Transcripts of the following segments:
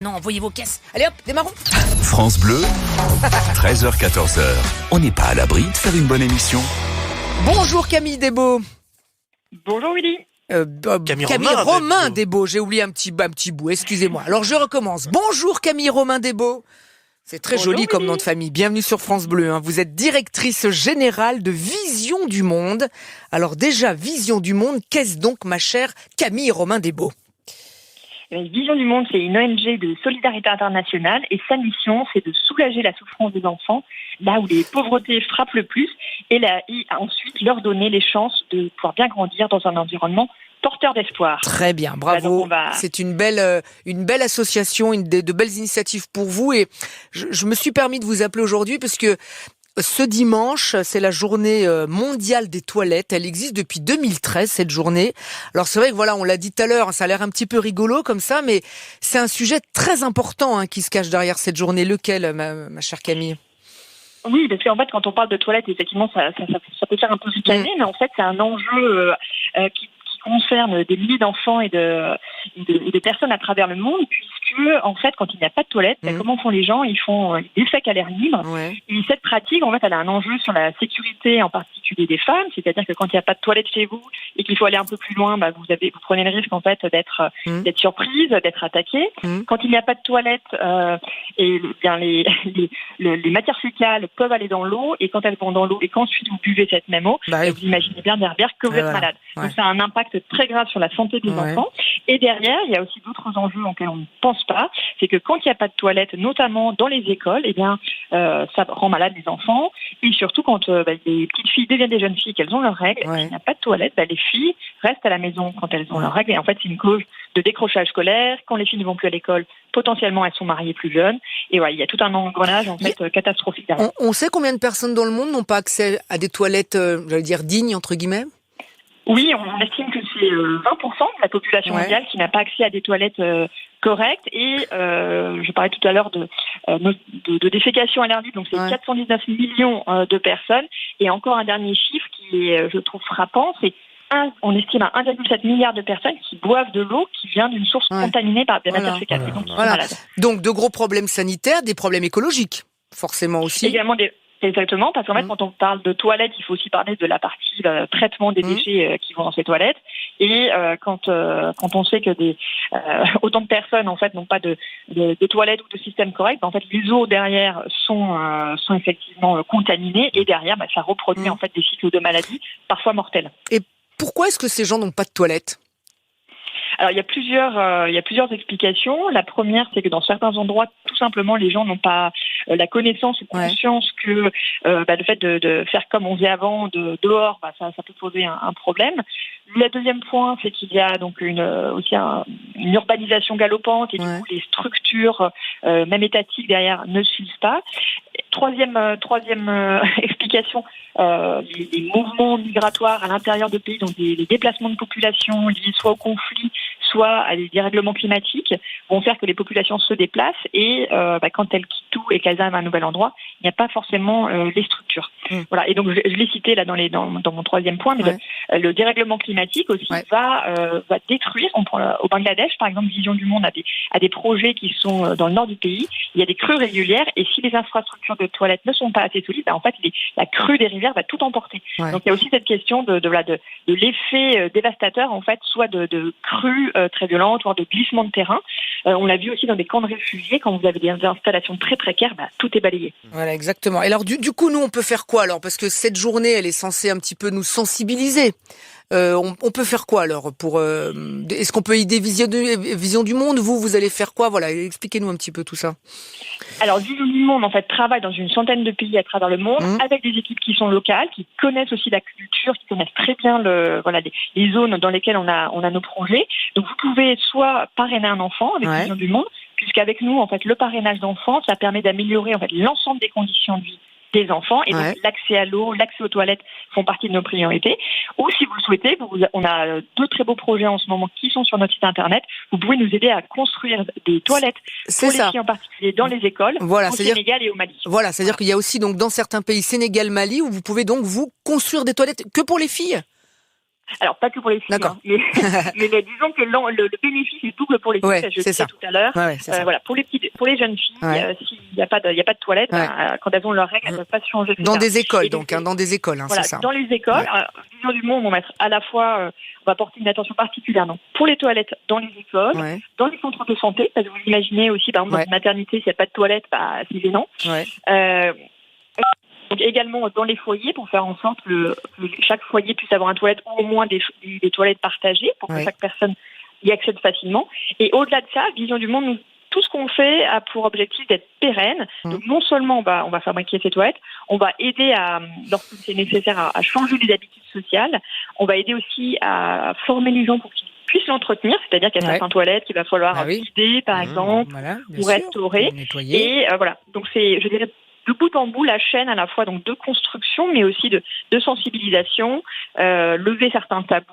Non, envoyez vos caisses. Allez hop, démarrons. France Bleu, 13h-14h. On n'est pas à l'abri de faire une bonne émission. Bonjour Camille Desbeaux. Bonjour Willy. Camille Romain Desbeaux. J'ai oublié un petit bout, excusez-moi. Alors je recommence. Bonjour Camille Romain Desbeaux. C'est très Bonjour, joli comme Willy. nom de famille. Bienvenue sur France Bleu. Vous êtes directrice générale de Vision du Monde. Alors déjà, Vision du Monde, qu'est-ce donc ma chère Camille Romain Desbeaux ? Vision du Monde, c'est une ONG de solidarité internationale et sa mission, c'est de soulager la souffrance des enfants là où les pauvretés frappent le plus et ensuite leur donner les chances de pouvoir bien grandir dans un environnement porteur d'espoir. Très bien, bravo. C'est une belle association, de belles initiatives pour vous. Et je me suis permis de vous appeler aujourd'hui parce que ce dimanche, c'est la journée mondiale des toilettes. Elle existe depuis 2013, cette journée. Alors c'est vrai que voilà, on l'a dit tout à l'heure, ça a l'air un petit peu rigolo comme ça, mais c'est un sujet très important qui se cache derrière cette journée. Lequel, ma chère Camille ? Oui, parce qu'en fait, quand on parle de toilettes, effectivement, ça peut faire un peu ricaner, mais en fait, c'est un enjeu qui concerne des milliers d'enfants et de personnes à travers le monde, puisque en fait, quand il n'y a pas de toilette, comment font les gens ? Ils font des défèques à l'air libre. Ouais. Et cette pratique, en fait, elle a un enjeu sur la sécurité, en particulier des femmes. C'est-à-dire que quand il n'y a pas de toilette chez vous et qu'il faut aller un peu plus loin, vous prenez le risque en fait d'être surprise, d'être attaquée. Quand il n'y a pas de toilette, les matières fécales peuvent aller dans l'eau, et quand elles vont dans l'eau et qu'ensuite vous buvez cette même eau, vous imaginez bien derrière que vous êtes malade. Ouais. Donc ça a un impact très grave sur la santé des enfants. Et derrière, il y a aussi d'autres enjeux auxquels on ne pense pas. C'est que quand il n'y a pas de toilette, notamment dans les écoles, ça rend malade les enfants. Et surtout quand les petites filles deviennent des jeunes filles, qu'elles ont leurs règles, il n'y a pas de toilette, les filles restent à la maison quand elles ont leurs règles. Et en fait, c'est une cause de décrochage scolaire. Quand les filles ne vont plus à l'école, potentiellement, elles sont mariées plus jeunes. Et il y a tout un engrenage catastrophique derrière. On sait combien de personnes dans le monde n'ont pas accès à des toilettes, dignes, entre guillemets ? Oui, on estime que c'est 20% de la population mondiale qui n'a pas accès à des toilettes correctes. Et je parlais tout à l'heure de défécation à l'air libre, donc c'est 419 millions de personnes. Et encore un dernier chiffre qui est, je trouve, frappant, c'est on estime à 1,7 milliard de personnes qui boivent de l'eau qui vient d'une source contaminée par des matières fécales. Donc de gros problèmes sanitaires, des problèmes écologiques, forcément aussi. Également Exactement, parce qu'en fait, quand on parle de toilettes, il faut aussi parler de la partie traitement des déchets qui vont dans ces toilettes. Et quand on sait que autant de personnes en fait n'ont pas de toilettes ou de système correct, en fait, les eaux derrière sont effectivement contaminées, et derrière, ça reproduit en fait des cycles de maladies, parfois mortels. Et pourquoi est-ce que ces gens n'ont pas de toilettes ? Alors il y a plusieurs explications. La première, c'est que dans certains endroits, tout simplement, les gens n'ont pas la connaissance ou conscience que le fait de faire comme on faisait avant, dehors, ça peut poser un problème. Le deuxième point, c'est qu'il y a donc une urbanisation galopante, et du coup les structures, même étatiques derrière, ne suivent pas. Troisième explication, les mouvements migratoires à l'intérieur de pays, donc les déplacements de population liés soit au conflit, soit à des dérèglements climatiques, vont faire que les populations se déplacent, et quand elles quittent tout et qu'elles arrivent à un nouvel endroit, il n'y a pas forcément les structures. Voilà. Et donc je l'ai cité là dans mon troisième point, mais le dérèglement climatique aussi va détruire. On prend au Bangladesh, par exemple, Vision du Monde a des projets qui sont dans le nord du pays. Il y a des crues régulières, et si les infrastructures de toilettes ne sont pas assez solides, en fait la crue des rivières va tout emporter. Donc il y a aussi cette question de l'effet dévastateur, en fait, soit de crues très violentes, voire de glissements de terrain. On l'a vu aussi dans des camps de réfugiés, quand vous avez des installations très précaires, tout est balayé. Voilà, exactement. Et alors du coup, nous, on peut faire quoi alors ? Parce que cette journée, elle est censée un petit peu nous sensibiliser. On peut faire quoi alors est-ce qu'on peut aider Vision du Monde ? Vous allez faire quoi ? Voilà, expliquez-nous un petit peu tout ça. Alors Vision du Monde, en fait, travaille dans une centaine de pays à travers le monde, avec des équipes qui sont locales, qui connaissent aussi la culture, qui connaissent très bien les zones dans lesquelles on a nos projets. Donc vous pouvez soit parrainer un enfant avec Vision du Monde, puisqu'avec nous, en fait, le parrainage d'enfants, ça permet d'améliorer en fait l'ensemble des conditions de vie des enfants, et donc l'accès à l'eau, l'accès aux toilettes font partie de nos priorités. Ou si vous le souhaitez, on a 2 très beaux projets en ce moment qui sont sur notre site internet. Vous pouvez nous aider à construire des toilettes pour les filles en particulier dans les écoles, au Sénégal et au Mali. Voilà, c'est-à-dire qu'il y a aussi donc dans certains pays, Sénégal, Mali, où vous pouvez donc vous construire des toilettes que pour les filles. Alors, pas que pour les filles, d'accord. mais disons que le bénéfice est double pour les filles, je disais tout à l'heure. Voilà, pour les jeunes filles, s'il n'y a pas de toilette, quand elles ont leurs règles, elles ne peuvent pas se changer. Dans des écoles, dans des écoles, voilà, c'est ça. Dans les écoles, Vision du Monde, on va mettre à la fois, on va porter une attention particulière pour les toilettes dans les écoles, dans les centres de santé, parce que vous imaginez aussi, par exemple, dans une maternité, s'il n'y a pas de toilette, c'est gênant. Donc également dans les foyers pour faire en sorte que chaque foyer puisse avoir une toilette ou au moins des toilettes partagées pour que chaque personne y accède facilement. Et au-delà de ça, Vision du Monde, tout ce qu'on fait a pour objectif d'être pérenne. Donc non seulement on va fabriquer ces toilettes, on va aider lorsque c'est nécessaire à changer les habitudes sociales, on va aider aussi à former les gens pour qu'ils puissent l'entretenir, c'est-à-dire qu'il y a certaines toilettes qu'il va falloir vider par exemple, ou restaurer. Et voilà, donc c'est, je dirais, de bout en bout, la chaîne à la fois donc de construction, mais aussi de sensibilisation, lever certains tabous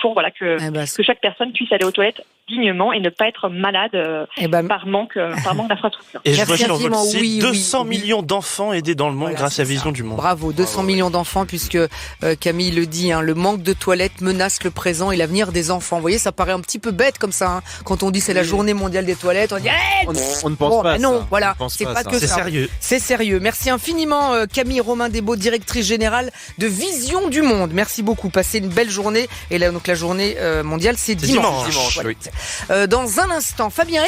pour que chaque personne puisse aller aux toilettes dignement et ne pas être malade par manque d'infrastructure. Et je vois sur votre site 200 millions d'enfants aidés dans le monde grâce à Vision du Monde. Bravo, 200 millions d'enfants, puisque Camille le dit, le manque de toilettes menace le présent et l'avenir des enfants. Vous voyez, ça paraît un petit peu bête comme ça, quand on dit c'est la journée mondiale des toilettes, on dit on ne pense pas à non, ça. voilà, c'est pas que ça. C'est sérieux. C'est sérieux. Merci infiniment Camille Romain-Desbaux, directrice générale de Vision du Monde. Merci beaucoup. Passez une belle journée. Et là, donc la journée mondiale, c'est dimanche. Dimanche, oui. Dans un instant, Fabien